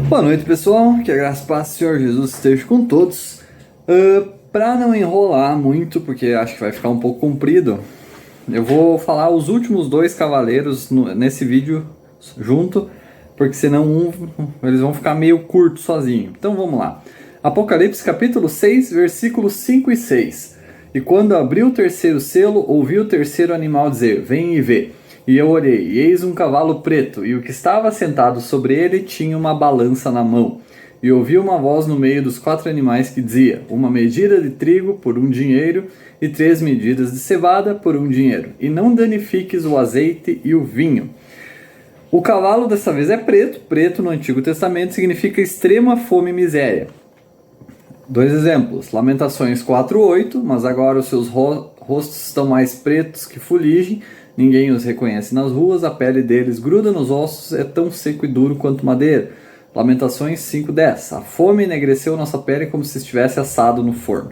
Boa noite, pessoal. Que a graça e a paz do Senhor Jesus esteja com todos. Para não enrolar muito, porque acho que vai ficar um pouco comprido, eu vou falar os últimos dois cavaleiros nesse vídeo junto, porque senão eles vão ficar meio curtos sozinho. Então vamos lá. Apocalipse capítulo 6, versículos 5 e 6. E quando abriu o terceiro selo, ouvi o terceiro animal dizer: Vem e vê. E eu olhei, e eis um cavalo preto, e o que estava sentado sobre ele tinha uma balança na mão. E ouvi uma voz no meio dos quatro animais que dizia: Uma medida de trigo por 1 dinheiro, e 3 medidas de cevada por 1 dinheiro. E não danifiques o azeite e o vinho. O cavalo dessa vez é preto. Preto no Antigo Testamento significa extrema fome e miséria. Dois exemplos. Lamentações 4:8, mas agora os seus rostos estão mais pretos que fuligem. Ninguém os reconhece nas ruas, a pele deles gruda nos ossos, é tão seco e duro quanto madeira. Lamentações 5:10. A fome enegreceu nossa pele como se estivesse assado no forno.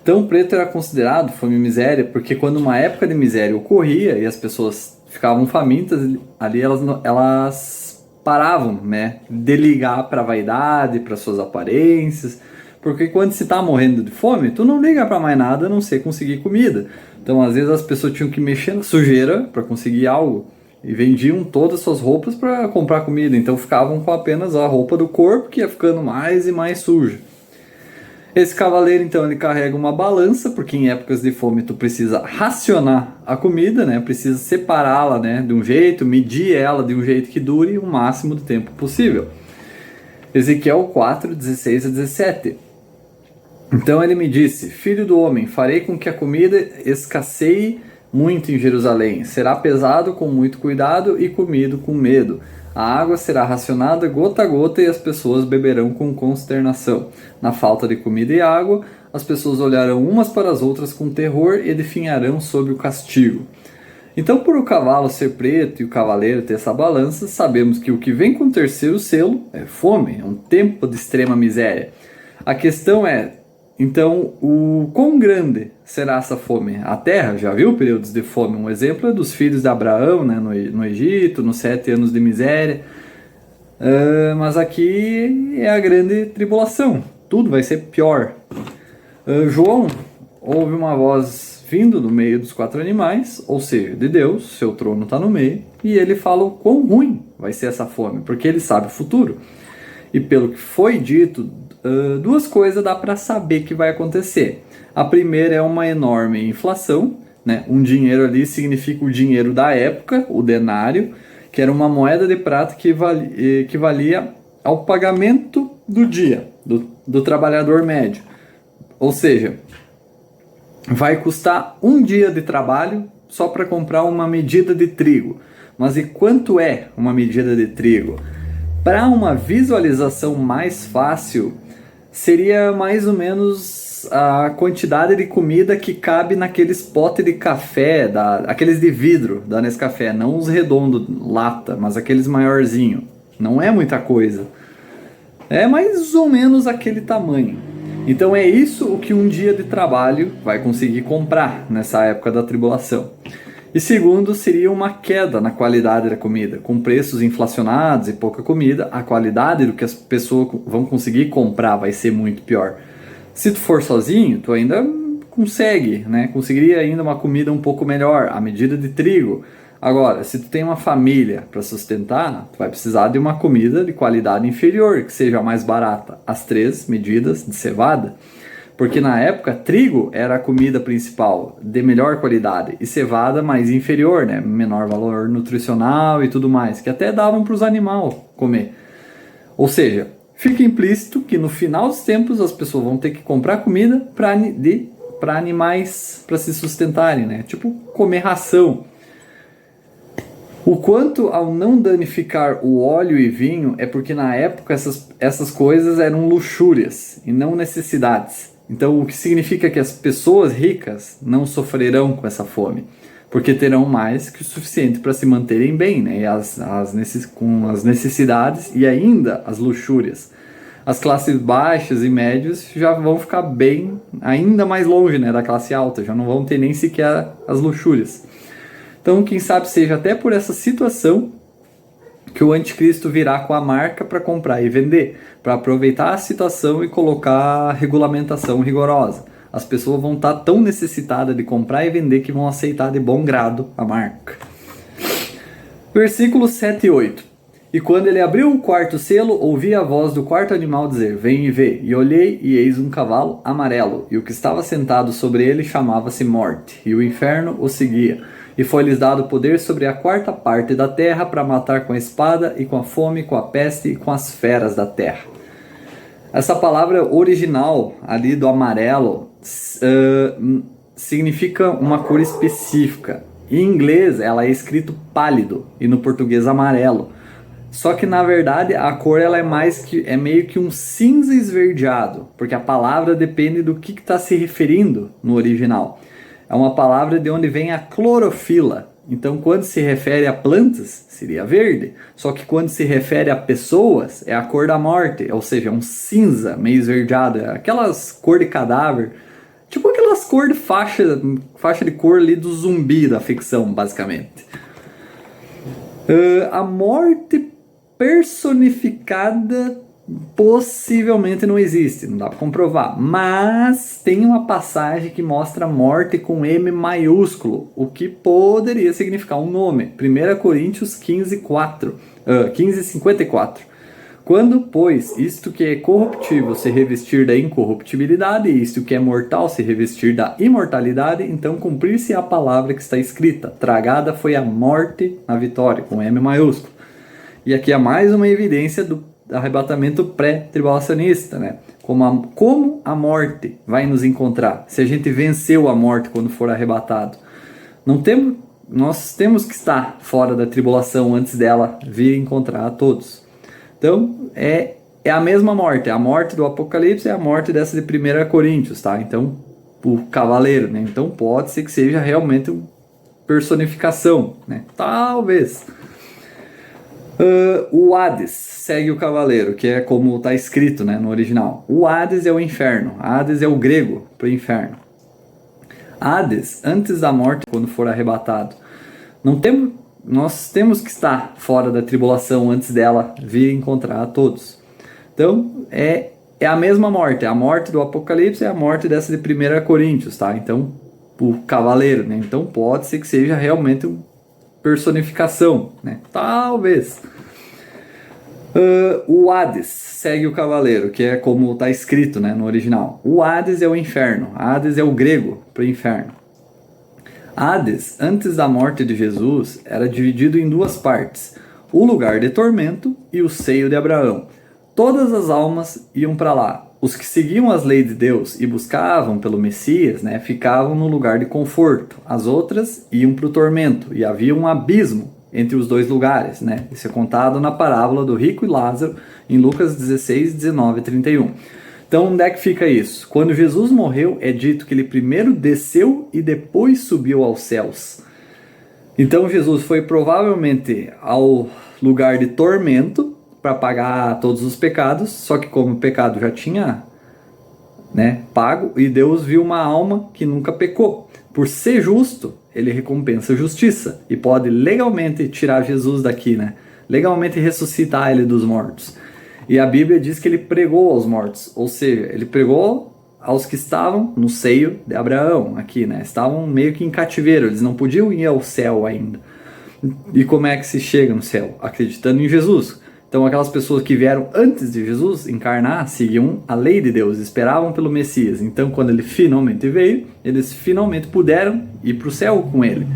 Então o preto era considerado fome e miséria, porque quando uma época de miséria ocorria e as pessoas ficavam famintas, ali elas paravam, né, de ligar para a vaidade, para suas aparências, porque quando se está morrendo de fome, tu não liga para mais nada a não ser conseguir comida. Então, às vezes, as pessoas tinham que mexer na sujeira para conseguir algo e vendiam todas as suas roupas para comprar comida. Então, ficavam com apenas a roupa do corpo, que ia ficando mais e mais suja. Esse cavaleiro, então, ele carrega uma balança, porque em épocas de fome tu precisa racionar a comida, né? Precisa separá-la, né, de um jeito, medir ela de um jeito que dure o máximo de tempo possível. Ezequiel 4, 16 a 17. Então ele me disse: Filho do homem, farei com que a comida escasseie muito em Jerusalém. Será pesado com muito cuidado e comido com medo. A água será racionada gota a gota e as pessoas beberão com consternação. Na falta de comida e água, as pessoas olharão umas para as outras com terror e definharão sob o castigo. Então, por o cavalo ser preto e o cavaleiro ter essa balança, sabemos que o que vem com o terceiro selo é fome, é um tempo de extrema miséria. A questão é, então, o quão grande será essa fome? A terra já viu períodos de fome. Um exemplo é dos filhos de Abraão, né, no Egito, nos 7 anos de miséria. Mas aqui é a grande tribulação. Tudo vai ser pior. João ouve uma voz vindo do meio dos 4 animais, ou seja, de Deus, seu trono está no meio, e ele fala o quão ruim vai ser essa fome, porque ele sabe o futuro. E pelo que foi dito, duas coisas dá para saber que vai acontecer. A primeira é uma enorme inflação, né? Um dinheiro ali significa o dinheiro da época, o denário, que era uma moeda de prata que equivalia ao pagamento do dia, do trabalhador médio. Ou seja, vai custar 1 dia de trabalho só para comprar uma medida de trigo. Mas e quanto é uma medida de trigo? Para uma visualização mais fácil, seria mais ou menos a quantidade de comida que cabe naqueles potes de café, aqueles de vidro da Nescafé, não os redondos, lata, mas aqueles maiorzinhos. Não é muita coisa. É mais ou menos aquele tamanho. Então é isso o que 1 dia de trabalho vai conseguir comprar nessa época da tribulação. E segundo, seria uma queda na qualidade da comida. Com preços inflacionados e pouca comida, a qualidade do que as pessoas vão conseguir comprar vai ser muito pior. Se tu for sozinho, tu ainda consegue, né? Conseguiria ainda uma comida um pouco melhor, a medida de trigo. Agora, se tu tem uma família para sustentar, tu vai precisar de uma comida de qualidade inferior, que seja mais barata. As 3 medidas de cevada. Porque na época, trigo era a comida principal, de melhor qualidade, e cevada mais inferior, né? Menor valor nutricional e tudo mais, que até davam para os animais comer. Ou seja, fica implícito que no final dos tempos as pessoas vão ter que comprar comida para animais para se sustentarem, né? Tipo comer ração. O quanto ao não danificar o óleo e vinho é porque na época essas coisas eram luxúrias e não necessidades. Então, o que significa que as pessoas ricas não sofrerão com essa fome, porque terão mais que o suficiente para se manterem bem, né? Com as necessidades e ainda as luxúrias. As classes baixas e médias já vão ficar bem, ainda mais longe, né, da classe alta, já não vão ter nem sequer as luxúrias. Então, quem sabe seja até por essa situação que o anticristo virá com a marca para comprar e vender, para aproveitar a situação e colocar regulamentação rigorosa. As pessoas vão estar tão necessitadas de comprar e vender que vão aceitar de bom grado a marca. Versículos 7 e 8. E quando ele abriu o quarto selo, ouvi a voz do quarto animal dizer: Vem e vê. E olhei, e eis um cavalo amarelo, e o que estava sentado sobre ele chamava-se Morte, e o inferno o seguia. E foi-lhes dado poder sobre a quarta parte da terra para matar com a espada, e com a fome, com a peste e com as feras da terra. Essa palavra original ali do amarelo significa uma cor específica. Em inglês ela é escrito pálido e no português amarelo. Só que na verdade a cor ela é meio que um cinza esverdeado, porque a palavra depende do que está se referindo no original. É uma palavra de onde vem a clorofila. Então quando se refere a plantas seria verde, só que quando se refere a pessoas é a cor da morte, ou seja, é um cinza meio esverdeado, é aquelas cor de cadáver, tipo aquelas cor de faixa de cor ali do zumbi da ficção, basicamente. A morte personificada possivelmente não existe, não dá para comprovar, mas tem uma passagem que mostra morte com M maiúsculo, o que poderia significar um nome. 1 Coríntios 15:54. Quando, pois, isto que é corruptível se revestir da incorruptibilidade, e isto que é mortal se revestir da imortalidade, então cumprir-se a palavra que está escrita: tragada foi a morte na vitória, com M maiúsculo. E aqui é mais uma evidência do arrebatamento pré-tribulacionista, né? Como a morte vai nos encontrar se a gente venceu a morte quando for arrebatado. Nós temos que estar fora da tribulação antes dela vir encontrar a todos. Então, é a mesma morte. A morte do Apocalipse é a morte dessa de 1 Coríntios, tá? Então, o cavaleiro, né? Então, pode ser que seja realmente uma personificação, né? Talvez. O Hades segue o cavaleiro, que é como está escrito, né, no original. O Hades é o inferno. Hades é o grego para o inferno. Hades, antes da morte, quando for arrebatado. Nós temos que estar fora da tribulação antes dela vir encontrar a todos. Então, é a mesma morte. A morte do Apocalipse é a morte dessa de 1 Coríntios, tá? Então, o cavaleiro, né? Então, pode ser que seja realmente uma personificação, né? Talvez. O Hades segue o cavaleiro, que é como está escrito, né, no original. O Hades é o inferno. Hades é o grego para o inferno. Hades, antes da morte de Jesus, era dividido em duas partes: o lugar de tormento e o seio de Abraão. Todas as almas iam para lá. Os que seguiam as leis de Deus e buscavam pelo Messias, né, ficavam no lugar de conforto. As outras iam para o tormento, e havia um abismo entre os dois lugares, né? Isso é contado na parábola do rico e Lázaro, em Lucas 16, 19 e 31. Então, onde é que fica isso? Quando Jesus morreu, é dito que ele primeiro desceu e depois subiu aos céus. Então, Jesus foi provavelmente ao lugar de tormento para pagar todos os pecados, só que como o pecado já tinha, né, pago, e Deus viu uma alma que nunca pecou. Por ser justo, ele recompensa a justiça e pode legalmente tirar Jesus daqui, né? Legalmente ressuscitar ele dos mortos. E a Bíblia diz que ele pregou aos mortos, ou seja, ele pregou aos que estavam no seio de Abraão aqui, né? Estavam meio que em cativeiro, eles não podiam ir ao céu ainda. E como é que se chega no céu? Acreditando em Jesus. Então aquelas pessoas que vieram antes de Jesus encarnar seguiam a lei de Deus, esperavam pelo Messias. Então quando ele finalmente veio, eles finalmente puderam ir para o céu com ele.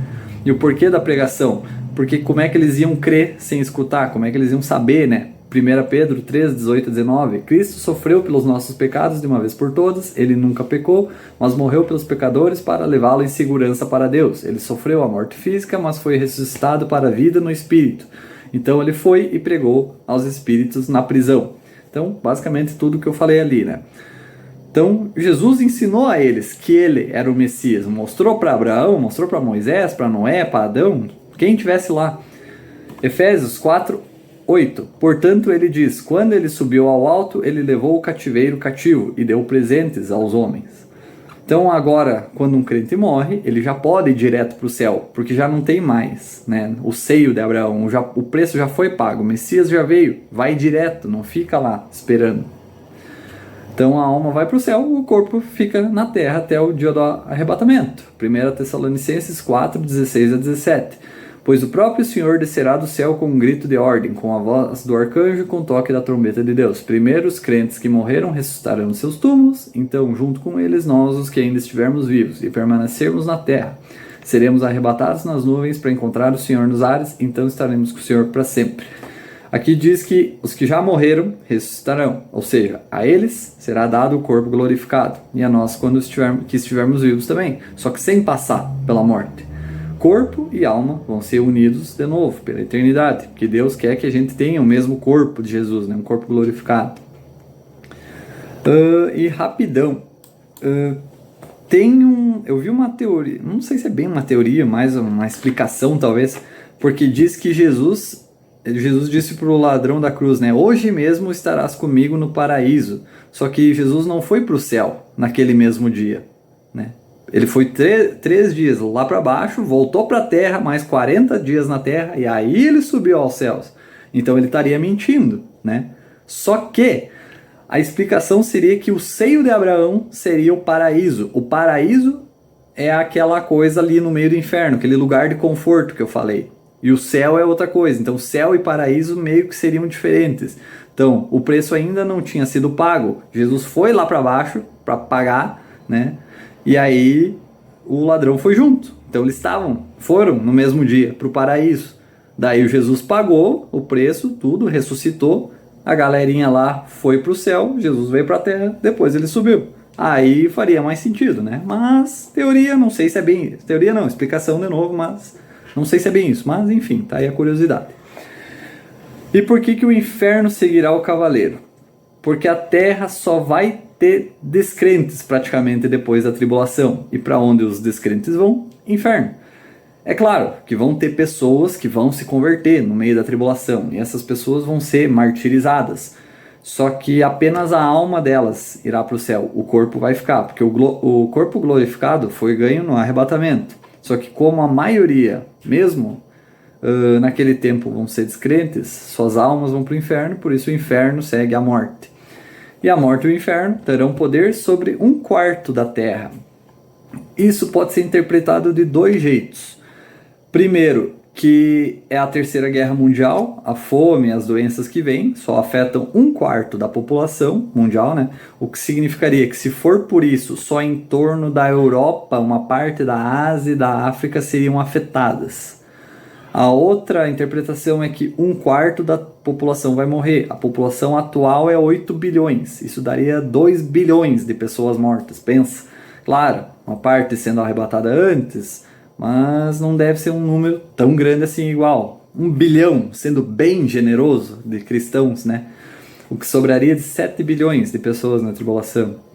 E o porquê da pregação? Porque como é que eles iam crer sem escutar? Como é que eles iam saber, né? 1 Pedro 3, 18 a 19. Cristo sofreu pelos nossos pecados de uma vez por todas, ele nunca pecou, mas morreu pelos pecadores para levá-lo em segurança para Deus. Ele sofreu a morte física, mas foi ressuscitado para a vida no Espírito. Então ele foi e pregou aos espíritos na prisão. Então, basicamente tudo que eu falei ali, né? Então, Jesus ensinou a eles que ele era o Messias. Mostrou para Abraão, mostrou para Moisés, para Noé, para Adão, quem estivesse lá. Efésios 4, 8. Portanto, ele diz: quando ele subiu ao alto, ele levou o cativeiro cativo e deu presentes aos homens. Então agora, quando um crente morre, ele já pode ir direto para o céu, porque já não tem mais, né, o seio de Abraão, o preço já foi pago, o Messias já veio, vai direto, não fica lá esperando. Então a alma vai para o céu, o corpo fica na terra até o dia do arrebatamento. 1 Tessalonicenses 4, 16 a 17. Pois o próprio Senhor descerá do céu com um grito de ordem, com a voz do arcanjo e com o toque da trombeta de Deus. Primeiro os crentes que morreram ressuscitarão nos seus túmulos, então junto com eles nós, os que ainda estivermos vivos e permanecermos na terra, seremos arrebatados nas nuvens para encontrar o Senhor nos ares, então estaremos com o Senhor para sempre. Aqui diz que os que já morreram ressuscitarão, ou seja, a eles será dado o corpo glorificado, e a nós quando estivermos vivos também, só que sem passar pela morte. Corpo e alma vão ser unidos de novo pela eternidade, porque Deus quer que a gente tenha o mesmo corpo de Jesus, né? Um corpo glorificado. E rapidão, eu vi uma teoria, não sei se é bem uma teoria, mas uma explicação talvez, porque diz que Jesus disse para o ladrão da cruz, né? Hoje mesmo estarás comigo no paraíso. Só que Jesus não foi para o céu naquele mesmo dia, né? Ele foi 3 dias lá para baixo, voltou para a terra, mais 40 dias na terra, e aí ele subiu aos céus. Então ele estaria mentindo, né? Só que a explicação seria que o seio de Abraão seria o paraíso. O paraíso é aquela coisa ali no meio do inferno, aquele lugar de conforto que eu falei. E o céu é outra coisa. Então céu e paraíso meio que seriam diferentes. Então o preço ainda não tinha sido pago. Jesus foi lá para baixo para pagar, né? E aí o ladrão foi junto. Então eles foram no mesmo dia para o paraíso. Daí o Jesus pagou o preço, tudo, ressuscitou. A galerinha lá foi para o céu, Jesus veio para a terra, depois ele subiu. Aí faria mais sentido, né? Mas teoria, não sei se é bem... Teoria não, explicação de novo, mas não sei se é bem isso. Mas enfim, tá aí a curiosidade. E por que o inferno seguirá o cavaleiro? Porque a terra só vai ter descrentes praticamente depois da tribulação. E para onde os descrentes vão? Inferno. É claro que vão ter pessoas que vão se converter no meio da tribulação. E essas pessoas vão ser martirizadas. Só que apenas a alma delas irá para o céu. O corpo vai ficar. Porque o corpo glorificado foi ganho no arrebatamento. Só que como a maioria, mesmo naquele tempo, vão ser descrentes, suas almas vão para o inferno. Por isso o inferno segue a morte. E a morte e o inferno terão poder sobre 1/4 da terra. Isso pode ser interpretado de 2 jeitos. Primeiro, que é a Terceira Guerra Mundial, a fome e as doenças que vêm só afetam 1/4 da população mundial, né? O que significaria que se for por isso, só em torno da Europa, uma parte da Ásia e da África seriam afetadas. A outra interpretação é que 1/4 da população vai morrer. A população atual é 8 bilhões. Isso daria 2 bilhões de pessoas mortas. Pensa. Claro, uma parte sendo arrebatada antes, mas não deve ser um número tão grande assim igual. 1 bilhão, sendo bem generoso, de cristãos, né? O que sobraria de 7 bilhões de pessoas na tribulação.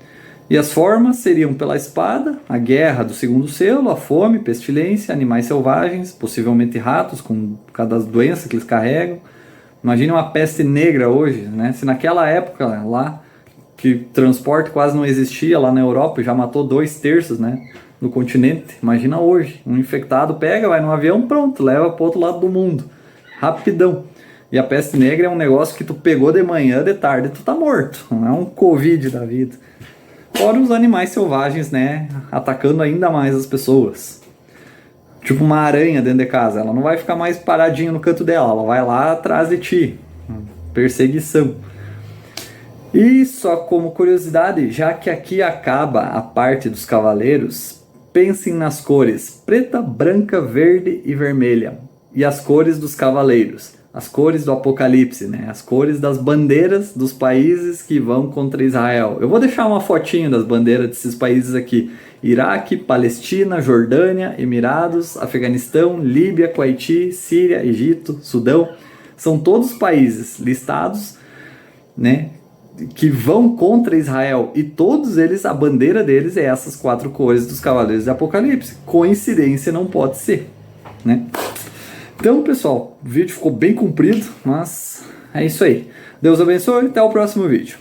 E as formas seriam pela espada, a guerra do segundo selo, a fome, pestilência, animais selvagens, possivelmente ratos, com cada doença que eles carregam. Imagina uma peste negra hoje, né? Se naquela época lá, que transporte quase não existia lá na Europa, já matou 2/3, né, no continente. Imagina hoje, um infectado pega, vai num avião, pronto, leva para o outro lado do mundo. Rapidão. E a peste negra é um negócio que tu pegou de manhã, de tarde, tu tá morto. Não é um Covid da vida. Fora os animais selvagens, né, atacando ainda mais as pessoas. Tipo uma aranha dentro de casa, ela não vai ficar mais paradinha no canto dela, ela vai lá atrás de ti. Perseguição. E só como curiosidade, já que aqui acaba a parte dos cavaleiros, pensem nas cores preta, branca, verde e vermelha. E as cores dos cavaleiros. As cores do Apocalipse, né? As cores das bandeiras dos países que vão contra Israel. Eu vou deixar uma fotinho das bandeiras desses países aqui. Iraque, Palestina, Jordânia, Emirados, Afeganistão, Líbia, Kuwait, Síria, Egito, Sudão. São todos países listados, né, que vão contra Israel. E todos eles, a bandeira deles é essas 4 cores dos Cavaleiros de Apocalipse. Coincidência não pode ser, né? Então, pessoal, o vídeo ficou bem comprido, mas é isso aí. Deus abençoe e até o próximo vídeo.